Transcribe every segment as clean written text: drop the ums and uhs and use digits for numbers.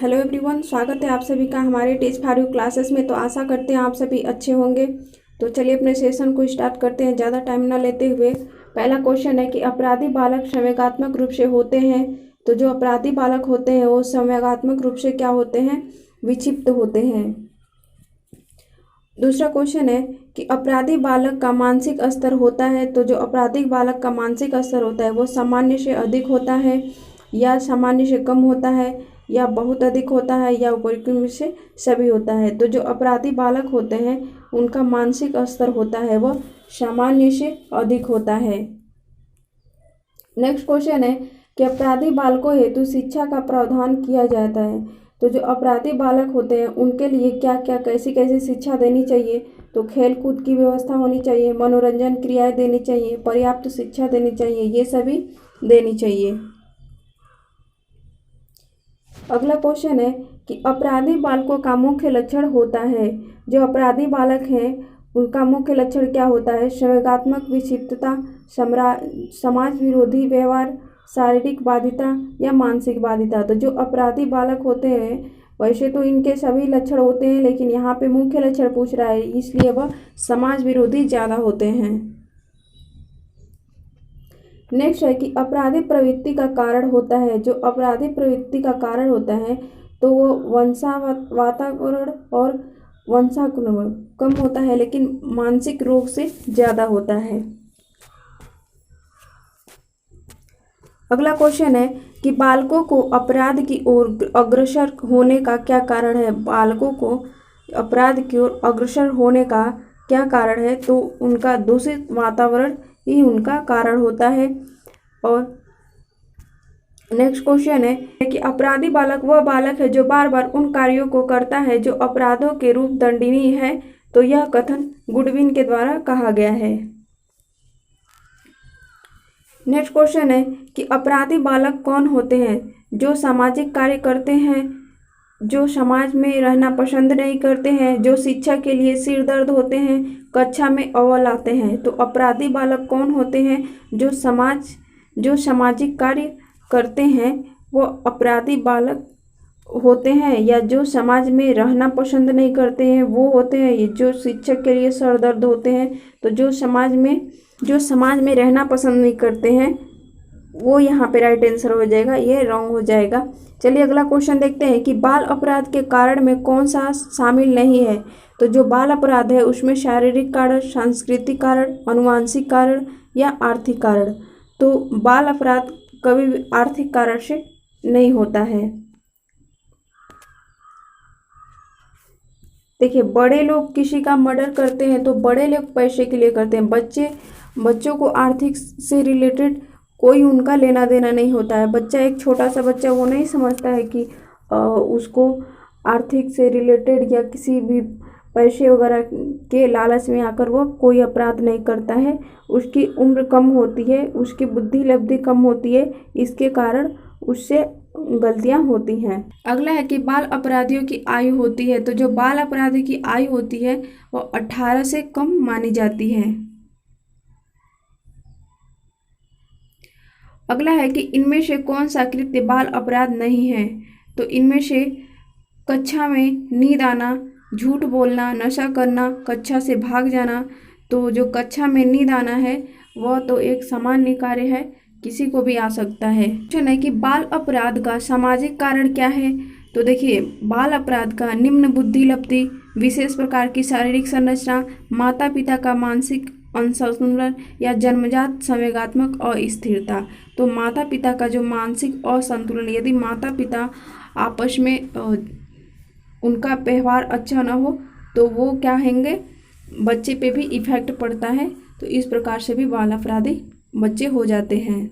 Hello everyone, स्वागत है आप सभी का हमारे टीच फॉर यू क्लासेस में। तो आशा करते हैं आप सभी अच्छे होंगे। तो चलिए अपने सेशन को स्टार्ट करते हैं ज़्यादा टाइम ना लेते हुए। पहला क्वेश्चन है कि अपराधी बालक संवेगात्मक रूप से होते हैं। तो जो अपराधी बालक होते हैं वो संवेगात्मक रूप से क्या होते हैं? विक्षिप्त होते हैं। दूसरा क्वेश्चन है कि अपराधी बालक का मानसिक स्तर होता है। तो जो अपराधी बालक का मानसिक स्तर होता है वो सामान्य से अधिक होता है या सामान्य से कम होता है या बहुत अधिक होता है या उपयुक्त से सभी होता है। तो जो अपराधी बालक होते हैं उनका मानसिक स्तर होता है वह सामान्य से अधिक होता है। नेक्स्ट क्वेश्चन है कि अपराधी बालकों हेतु शिक्षा का प्रावधान किया जाता है। तो जो अपराधी बालक होते हैं उनके लिए क्या क्या कैसी कैसी शिक्षा देनी चाहिए? तो खेल कूद की व्यवस्था होनी चाहिए, मनोरंजन क्रियाएं देनी चाहिए, पर्याप्त शिक्षा देनी चाहिए, ये सभी देनी चाहिए। अगला क्वेश्चन है कि अपराधी बालकों का मुख्य लक्षण होता है। जो अपराधी बालक हैं उनका मुख्य लक्षण क्या होता है? संवेगात्मक विक्षिप्तता, समाज विरोधी व्यवहार, शारीरिक बाधिता या मानसिक बाधिता। तो जो अपराधी बालक होते हैं वैसे तो इनके सभी लक्षण होते हैं, लेकिन यहाँ पे मुख्य लक्षण पूछ रहा है इसलिए वह समाज विरोधी ज़्यादा होते हैं। नेक्स्ट है कि अपराधी प्रवृत्ति का कारण होता है। जो अपराधी प्रवृत्ति का कारण होता है तो वो वातावरण और वंशानुक्रमण कम होता है, लेकिन मानसिक रोग से ज़्यादा होता है। अगला क्वेश्चन है कि बालकों को अपराध की ओर अग्रसर होने का क्या कारण है? बालकों को अपराध की ओर अग्रसर होने का क्या कारण है? तो उनका दूषित वातावरण ही उनका कारण होता है। और नेक्स्ट क्वेश्चन है कि अपराधी बालक वह बालक है जो बार बार उन कार्यों को करता है जो अपराधों के रूप दंडनीय है। तो यह कथन गुडविन के द्वारा कहा गया है। नेक्स्ट क्वेश्चन है कि अपराधी बालक कौन होते हैं? जो सामाजिक कार्य करते हैं, जो समाज में रहना पसंद नहीं करते हैं, जो शिक्षा के लिए सिरदर्द होते हैं, कक्षा में अव्वल आते हैं। तो अपराधी बालक कौन होते हैं? जो सामाजिक कार्य करते हैं वो अपराधी बालक होते हैं, या जो समाज में रहना पसंद नहीं करते हैं वो होते हैं जो शिक्षक के लिए सरदर्द होते हैं। तो जो समाज में रहना पसंद नहीं करते हैं वो यहाँ पे राइट आंसर हो जाएगा, ये रॉन्ग हो जाएगा। चलिए अगला क्वेश्चन देखते हैं कि बाल अपराध के कारण में कौन सा शामिल नहीं है? तो जो बाल अपराध है उसमें शारीरिक कारण, सांस्कृतिक कारण, आनुवंशिक कारण या आर्थिक कारण। तो बाल अपराध कभी भी आर्थिक कारण से नहीं होता है। देखिए, बड़े लोग किसी का मर्डर करते हैं तो बड़े लोग पैसे के लिए करते हैं। बच्चों को आर्थिक से रिलेटेड कोई उनका लेना देना नहीं होता है। बच्चा, एक छोटा सा बच्चा, वो नहीं समझता है कि उसको आर्थिक से रिलेटेड या किसी भी पैसे वगैरह के लालच में आकर वो कोई अपराध नहीं करता है। उसकी उम्र कम होती है, उसकी बुद्धि लब्धि कम होती है, इसके कारण उससे गलतियां होती हैं। अगला है कि बाल अपराधियों की आयु होती है। तो जो बाल अपराधी की आयु होती है वो 18 से कम मानी जाती है। अगला है कि इनमें से कौन सा कृत्य बाल अपराध नहीं है? तो इनमें से कक्षा में नींद आना, झूठ बोलना, नशा करना, कक्षा से भाग जाना। तो जो कक्षा में नींद आना है वह तो एक सामान्य कार्य है, किसी को भी आ सकता है। क्वेश्चन है कि बाल अपराध का सामाजिक कारण क्या है? तो देखिए, बाल अपराध का निम्न बुद्धि लब्धि, विशेष प्रकार की शारीरिक संरचना, माता पिता का मानसिक असंतुलन या जन्मजात संवेगात्मक अस्थिरता। तो माता पिता का जो मानसिक असंतुलन, यदि माता पिता आपस में उनका व्यवहार अच्छा ना हो तो वो क्या होंगे, बच्चे पे भी इफेक्ट पड़ता है। तो इस प्रकार से भी बाल अपराधी बच्चे हो जाते हैं।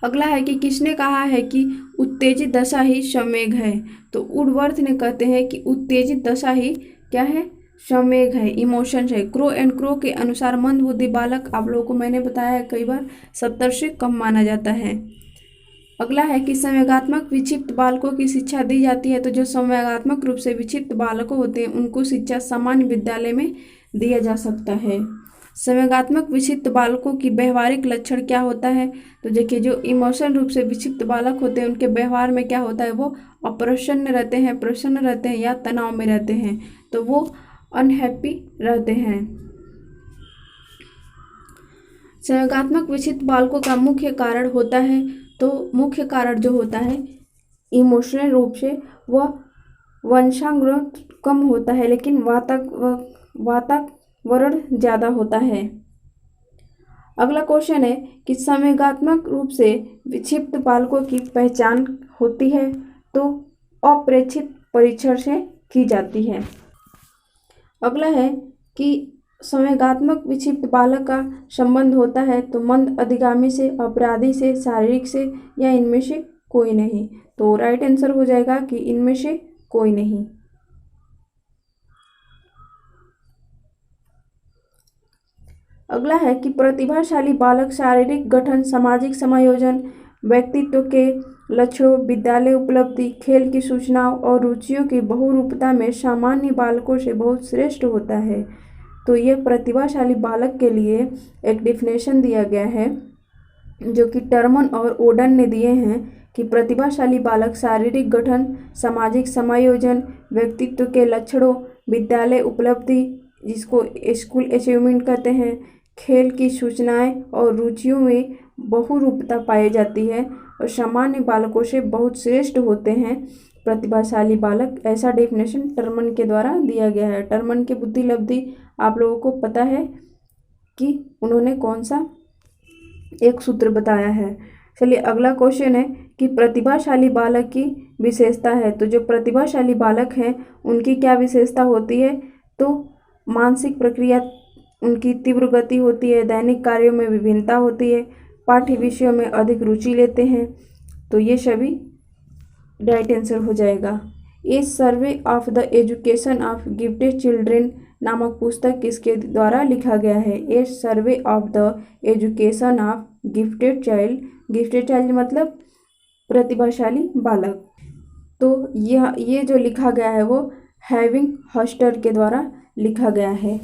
अगला है कि किसने कहा है कि उत्तेजित दशा ही संवेग है? तो वुडवर्थ ने कहते हैं कि उत्तेजित दशा ही क्या है? संवेग है, इमोशंस है। क्रो एंड क्रो के अनुसार मंद बुद्धि बालक, आप लोगों को मैंने बताया है कई बार, 70 से कम माना जाता है। अगला है कि संवेगात्मक विक्षिप्त बालकों की शिक्षा दी जाती है। तो जो संवेगात्मक रूप से विक्षिप्त बालक होते हैं उनको शिक्षा सामान्य विद्यालय में दिया जा सकता है। संवेगात्मक विक्षिप्त बालकों की व्यवहारिक लक्षण क्या होता है? तो देखिए, जो इमोशन रूप से विक्षिप्त बालक होते हैं उनके व्यवहार में क्या होता है, वो अप्रसन्न रहते हैं, प्रसन्न रहते हैं या तनाव में रहते हैं, तो वो अनहैप्पी रहते हैं। संवेगात्मक विक्षिप्त बालकों का मुख्य कारण होता है, तो मुख्य कारण जो होता है इमोशनल रूप से वह वंशानुगत कम होता है, लेकिन वातावरण ज़्यादा होता है। अगला क्वेश्चन है कि संवेगात्मक रूप से विक्षिप्त बालकों की पहचान होती है, तो अप्रेक्षित परीक्षण से की जाती है। अगला है कि संवेगात्मक विक्षिप्त बालक का संबंध होता है तो मंद अधिगामी से, अपराधी से, शारीरिक से या इनमें से कोई नहीं। तो राइट आंसर हो जाएगा कि इनमें से कोई नहीं। अगला है कि प्रतिभाशाली बालक शारीरिक गठन, सामाजिक समायोजन, व्यक्तित्व के लक्षणों, विद्यालय उपलब्धि, खेल की सूचनाओं और रुचियों की बहुरूपता में सामान्य बालकों से बहुत श्रेष्ठ होता है। तो ये प्रतिभाशाली बालक के लिए एक डिफिनेशन दिया गया है जो कि टर्मन और ओडन ने दिए हैं कि प्रतिभाशाली बालक शारीरिक गठन, सामाजिक समायोजन, व्यक्तित्व के लक्षणों, विद्यालय उपलब्धि जिसको स्कूल अचीवमेंट कहते हैं, खेल की सूचनाएं और रुचियों में बहुरूपता पाई जाती है और सामान्य बालकों से बहुत श्रेष्ठ होते हैं प्रतिभाशाली बालक। ऐसा डेफिनेशन टर्मन के द्वारा दिया गया है। टर्मन के बुद्धिलब्धि आप लोगों को पता है कि उन्होंने कौन सा एक सूत्र बताया है। चलिए अगला क्वेश्चन है कि प्रतिभाशाली बालक की विशेषता है। तो जो प्रतिभाशाली बालक हैं उनकी क्या विशेषता होती है? तो मानसिक प्रक्रिया उनकी तीव्र गति होती है, दैनिक कार्यों में विभिन्नता होती है, पाठ्य विषयों में अधिक रुचि लेते हैं। तो ये सभी राइट आंसर हो जाएगा। A survey of the education of gifted children नामक पुस्तक किसके द्वारा लिखा गया है? A survey of the education of gifted child. Gifted child मतलब प्रतिभाशाली बालक। तो ये जो लिखा गया है वो हैविंग हस्टर के द्वारा लिखा गया है,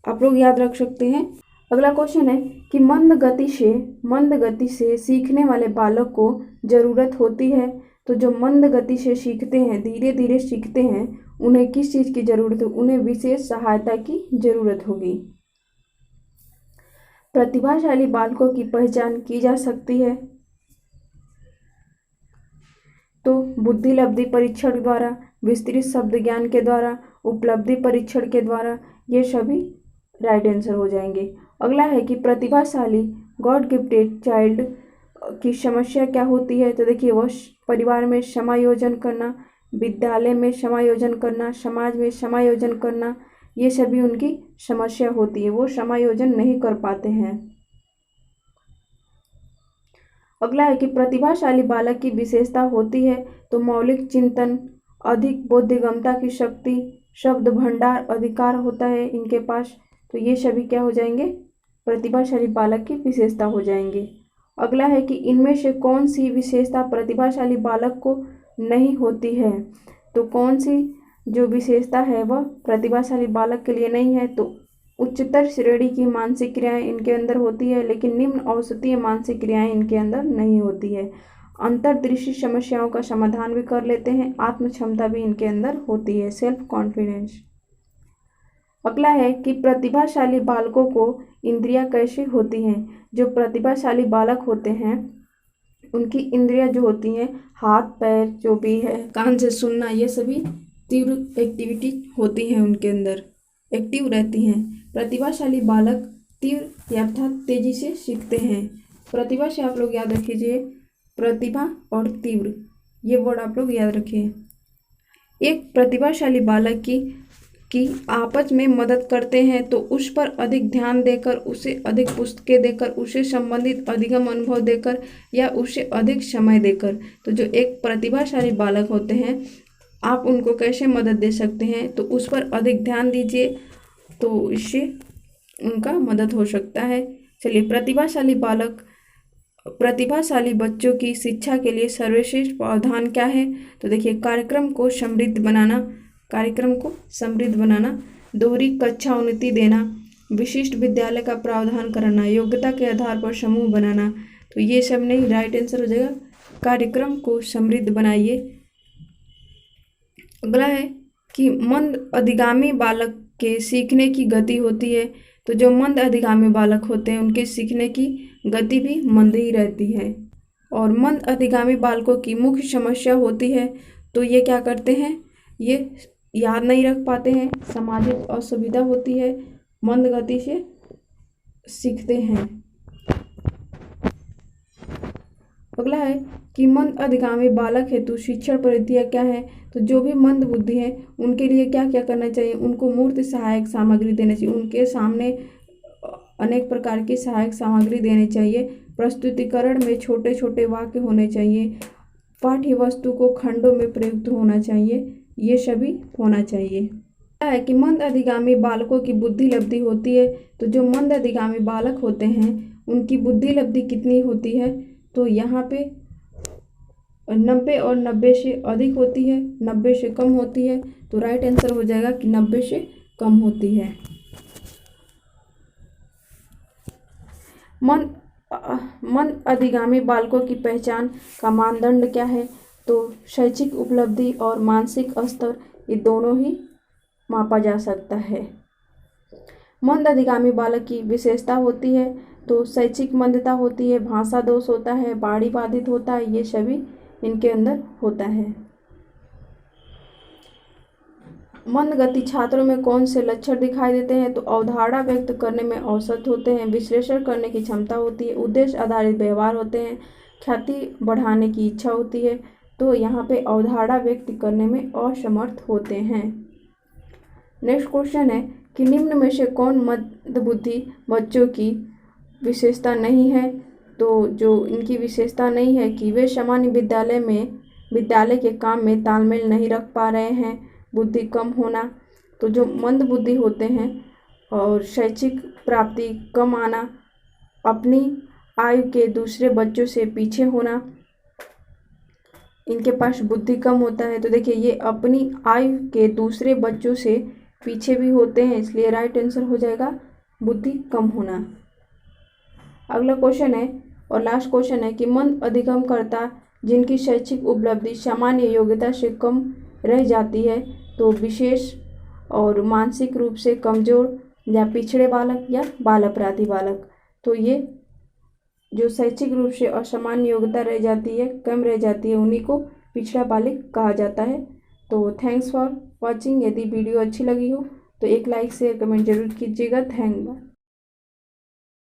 आप लोग याद रख सकते हैं। अगला क्वेश्चन है कि मंद गति से सीखने वाले बालक को ज़रूरत होती है। तो जो मंद गति से सीखते हैं, धीरे धीरे सीखते हैं, उन्हें किस चीज़ की ज़रूरत है? उन्हें विशेष सहायता की ज़रूरत होगी। प्रतिभाशाली बालकों की पहचान की जा सकती है तो बुद्धिलब्धि परीक्षण द्वारा, विस्तृत शब्द ज्ञान के द्वारा, उपलब्धि परीक्षण के द्वारा, ये सभी राइट आंसर हो जाएंगे। अगला है कि प्रतिभाशाली गॉड गिफ्टेड चाइल्ड की समस्या क्या होती है? तो देखिए, वह परिवार में समायोजन करना, विद्यालय में समायोजन करना, समाज में समायोजन करना, ये सभी उनकी समस्या होती है, वो समायोजन नहीं कर पाते हैं। अगला है कि प्रतिभाशाली बालक की विशेषता होती है तो मौलिक चिंतन, अधिक बोधगम्यता की शक्ति, शब्द भंडार अधिकार होता है इनके पास। तो ये सभी क्या हो जाएंगे? प्रतिभाशाली बालक की विशेषता हो जाएंगे। अगला है कि इनमें से कौन सी विशेषता प्रतिभाशाली बालक को नहीं होती है? तो कौन सी जो विशेषता है वह प्रतिभाशाली बालक के लिए नहीं है? तो उच्चतर श्रेणी की मानसिक क्रियाएं इनके अंदर होती है, लेकिन निम्न औसतीय मानसिक क्रियाएं इनके अंदर नहीं होती है। अंतर्दृष्टि समस्याओं का समाधान भी कर लेते हैं, आत्म क्षमता भी इनके अंदर होती है, सेल्फ कॉन्फिडेंस। अगला है कि प्रतिभाशाली बालकों को इंद्रियां कैसे होती हैं? जो प्रतिभाशाली बालक होते हैं उनकी इंद्रियां जो होती हैं, हाथ पैर जो भी है, कान से सुनना, ये सभी तीव्र एक्टिविटी होती हैं उनके अंदर, एक्टिव रहती हैं। प्रतिभाशाली बालक तीव्र अर्थात तेजी से सीखते हैं। प्रतिभा से आप लोग याद रखिए, प्रतिभा और तीव्र ये वर्ड आप लोग याद रखिए। एक प्रतिभाशाली बालक की आपस में मदद करते हैं तो उस पर अधिक ध्यान देकर, उसे अधिक पुस्तकें देकर, उसे संबंधित अधिगम अनुभव देकर या उसे अधिक समय देकर। तो जो एक प्रतिभाशाली बालक होते हैं आप उनको कैसे मदद दे सकते हैं? तो उस पर अधिक ध्यान दीजिए, तो इससे उनका मदद हो सकता है। चलिए, प्रतिभाशाली बच्चों की शिक्षा के लिए सर्वश्रेष्ठ प्रावधान क्या है? तो देखिए, कार्यक्रम को समृद्ध बनाना, दोहरी कक्षा उन्नति देना, विशिष्ट विद्यालय का प्रावधान कराना, योग्यता के आधार पर समूह बनाना, तो ये सब नहीं, राइट आंसर हो जाएगा कार्यक्रम को समृद्ध बनाइए। अगला है कि मंद अधिगामी बालक के सीखने की गति होती है, तो जो मंद अधिगामी बालक होते हैं उनके सीखने की गति भी मंद ही रहती है। और मंद अधिगामी बालकों की मुख्य समस्या होती है, तो ये क्या करते हैं, ये याद नहीं रख पाते हैं, सामाजिक असुविधा होती है, मंद गति से सीखते हैं। अगला है कि मंद अधिगामी बालक हेतु शिक्षण पद्धतियाँ क्या है, तो जो भी मंद बुद्धि है उनके लिए क्या क्या करना चाहिए, उनको मूर्त सहायक सामग्री देनी चाहिए, उनके सामने अनेक प्रकार की सहायक सामग्री देनी चाहिए, प्रस्तुतिकरण में छोटे छोटे वाक्य होने चाहिए, पाठ्य वस्तु को खंडों में प्रयुक्त होना चाहिए, ये सभी होना चाहिए। है कि मंद अधिगामी बालकों की बुद्धि लब्धि होती है, तो जो मंद अधिगामी बालक होते हैं उनकी बुद्धि लब्धि कितनी होती है, तो यहाँ पे 90 और 90 से अधिक होती है, 90 से कम होती है, तो राइट आंसर हो जाएगा कि 90 से कम होती है। मंद अधिगामी बालकों की पहचान का मानदंड क्या है, तो शैक्षिक उपलब्धि और मानसिक स्तर, ये दोनों ही मापा जा सकता है। मंद अधिगामी बालक की विशेषता होती है, तो शैक्षिक मंदता होती है, भाषा दोष होता है, बाड़ी बाधित होता है, ये सभी इनके अंदर होता है। मंद गति छात्रों में कौन से लक्षण दिखाई देते हैं, तो अवधारणा व्यक्त करने में औसत होते हैं, विश्लेषण करने की क्षमता होती है, उद्देश्य आधारित व्यवहार होते हैं, ख्याति बढ़ाने की इच्छा होती है, तो यहाँ पे अवधारणा व्यक्त करने में असमर्थ होते हैं। नेक्स्ट क्वेश्चन है कि निम्न में से कौन मंदबुद्धि बच्चों की विशेषता नहीं है, तो जो इनकी विशेषता नहीं है कि वे सामान्य विद्यालय के काम में तालमेल नहीं रख पा रहे हैं, बुद्धि कम होना, तो जो मंद बुद्धि होते हैं और शैक्षिक प्राप्ति कम आना, अपनी आयु के दूसरे बच्चों से पीछे होना, इनके पास बुद्धि कम होता है, तो देखिए ये अपनी आयु के दूसरे बच्चों से पीछे भी होते हैं, इसलिए राइट आंसर हो जाएगा बुद्धि कम होना। अगला क्वेश्चन है और लास्ट क्वेश्चन है कि मंद अधिगमकर्ता जिनकी शैक्षिक उपलब्धि सामान्य योग्यता से कम रह जाती है, तो विशेष और मानसिक रूप से कमजोर या पिछड़े बालक या बाल अपराधी बालक, तो ये जो शैक्षिक रूप से असामान्य योग्यता रह जाती है, कम रह जाती है, उन्हीं को पिछड़ा बालक कहा जाता है। तो थैंक्स फॉर वॉचिंग। यदि वीडियो अच्छी लगी हो तो एक लाइक शेयर कमेंट जरूर कीजिएगा। Thank you.